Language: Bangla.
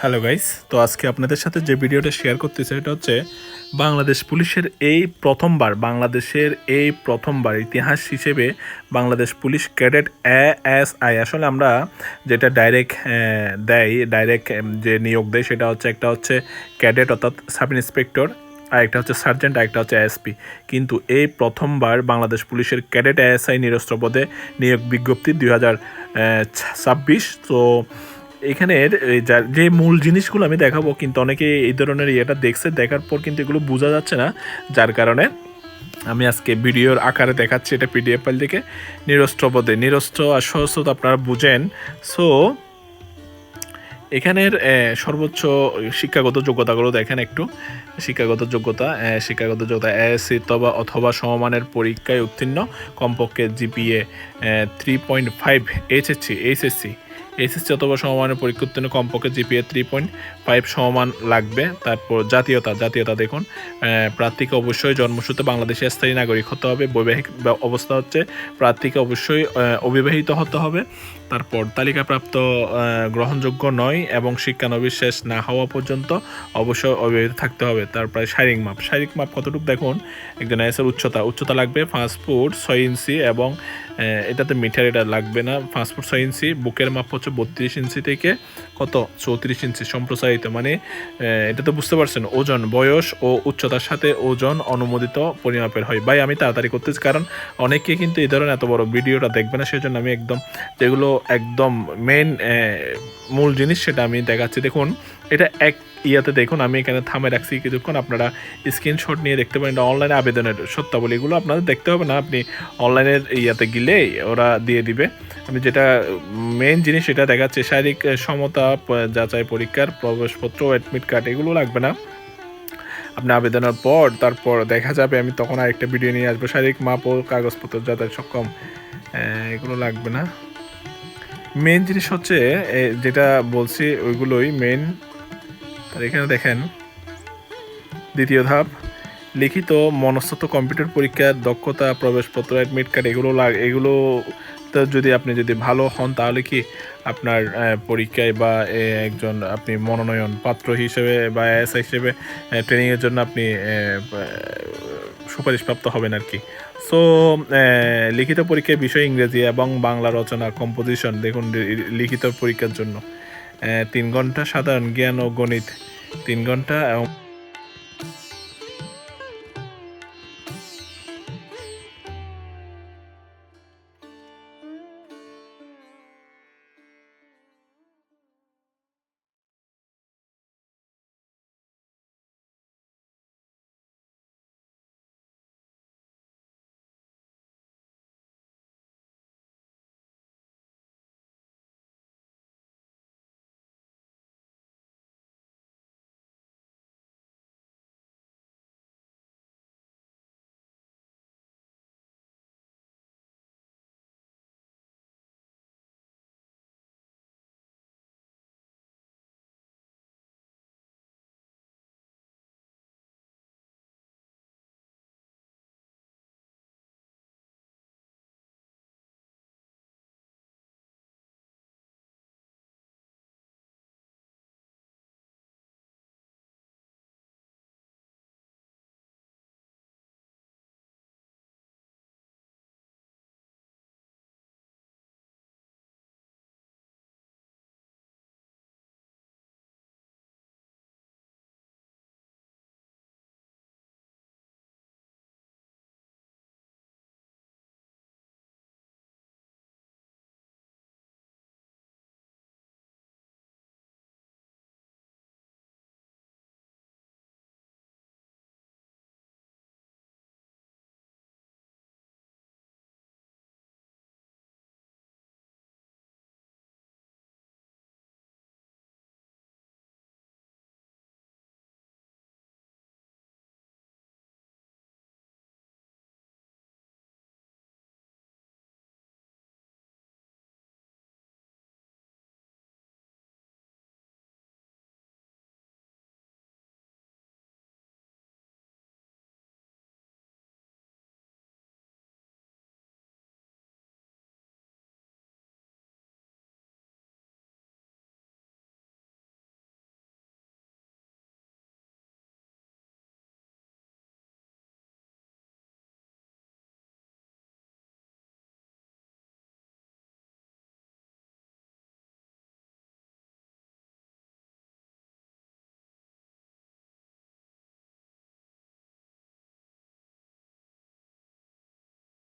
হ্যালো গাইস, তো আজকে আপনাদের সাথে যে ভিডিওটা শেয়ার করতেছি এটা হচ্ছে বাংলাদেশ পুলিশের এই প্রথমবার ইতিহাস হিসেবে বাংলাদেশ পুলিশ ক্যাডেট এএসআই। আসলে আমরা যেটা ডাইরেক্ট যে নিয়োগ দেয় সেটা হচ্ছে একটা হচ্ছে ক্যাডেট অর্থাৎ সাব ইন্সপেক্টর, আর একটা হচ্ছে সার্জেন্ট, আর একটা হচ্ছে এএসপি। কিন্তু এই প্রথমবার বাংলাদেশ পুলিশের ক্যাডেট এএসআই নিরস্ত্র পদে নিয়োগ বিজ্ঞপ্তি 2026। তো এখানের যে মূল জিনিসগুলো আমি দেখাবো, কিন্তু অনেকে এই ধরনের ইয়েটা দেখার পর কিন্তু এগুলো বোঝা যাচ্ছে না, যার কারণে আমি আজকে ভিডিওর আকারে দেখাচ্ছি। এটা পিডিএফ ফাইল থেকে নিরস্ত্র আর সশস্ত্র তো আপনারা বুঝেন। সো এখানের সর্বোচ্চ শিক্ষাগত যোগ্যতাগুলো দেখেন একটু। শিক্ষাগত যোগ্যতা এএসসি অথবা সমমানের পরীক্ষায় উত্তীর্ণ, কমপক্ষে জিপিএ 3.5, এইচএসসি অথবা সমমানের পরীক্ষা উত্তীর্ণ, কমপক্ষে জিপিএ 3.5 সমমান লাগবে। তারপর জাতীয়তা দেখুন, প্রার্থীকে অবশ্যই জন্মসূত্রে বাংলাদেশি স্থায়ী নাগরিক হতে হবে। বৈবাহিক অবস্থা হচ্ছে প্রার্থীকে অবশ্যই অবিবাহিত হতে হবে। তারপর তালিকাপ্রাপ্ত গ্রহণযোগ্য নয় এবং শিক্ষানবিশ শেষ না হওয়া পর্যন্ত অবশ্যই অবিবাহিত থাকতে হবে। তারপরে শারীরিক মাপ কতটুকু দেখুন, একজন এসের উচ্চতা লাগবে 5 ফুট 6 ইঞ্চি, এবং এটাতে মিটার এটা লাগবে না, 5 ফুট 6 ইঞ্চি। বুকের মাপ হচ্ছে 32 ইঞ্চি থেকে 34 ইঞ্চি সম্প্রসারিত। মানে এটা তো বুঝতে পারছেন, ওজন, বয়স ও উচ্চতার সাথে ওজন অনুমোদিত পরিমাপের হয়। ভাই আমি তাড়াতাড়ি করতেছি, কারণ অনেকে কিন্তু এই ধরনের এত বড় ভিডিওটা দেখবে না, সেজন্য আমি যেগুলো একদম মেন মূল জিনিস সেটা আমি দেখাচ্ছি। দেখুন এটা ইয়াতে দেখুন, আমি এখানে থামে রাখছি কিছুক্ষণ, আপনারা স্ক্রিনশট নিয়ে দেখতে পারেন। অনলাইনে আবেদনের সত্যাবলী, এগুলো আপনাদের দেখতে হবে না, আপনি অনলাইনের ইয়াতে গেলে ওরা দিয়ে দিবে। আমি যেটা মেন জিনিস সেটা দেখাচ্ছি। শারীরিক সমতা যাচাই পরীক্ষার প্রবেশপত্র, অ্যাডমিট কার্ড এগুলো লাগবে না। আপনি আবেদনের পর তারপর দেখা যাবে, আমি তখন আরেকটা ভিডিও নিয়ে আসবো। শারীরিক মাপ ও কাগজপত্র যাতায়াত সক্ষম, এগুলো লাগবে না। মেন জিনিস হচ্ছে যেটা বলছি ওইগুলোই মেন। আর এখানে দেখেন দ্বিতীয় ধাপ, লিখিত মনস্তত্ত্ব কম্পিউটার পরীক্ষার দক্ষতা, প্রবেশপত্র, অ্যাডমিট কার্ড এগুলো তো যদি আপনি ভালো হন, তাহলে কি আপনার পরীক্ষায় বা একজন আপনি মনোনয়ন পাত্র হিসেবে বা এসআই হিসেবে ট্রেনিংয়ের জন্য আপনি সুপারিশপ্রাপ্ত হবেন আর কি। সো লিখিত পরীক্ষায় বিষয় ইংরেজি এবং বাংলা রচনা, কম্পোজিশন দেখুন। লিখিত পরীক্ষার জন্য 3 ঘন্টা, সাধারণ জ্ঞান ও গণিত 3 ঘন্টা, এবং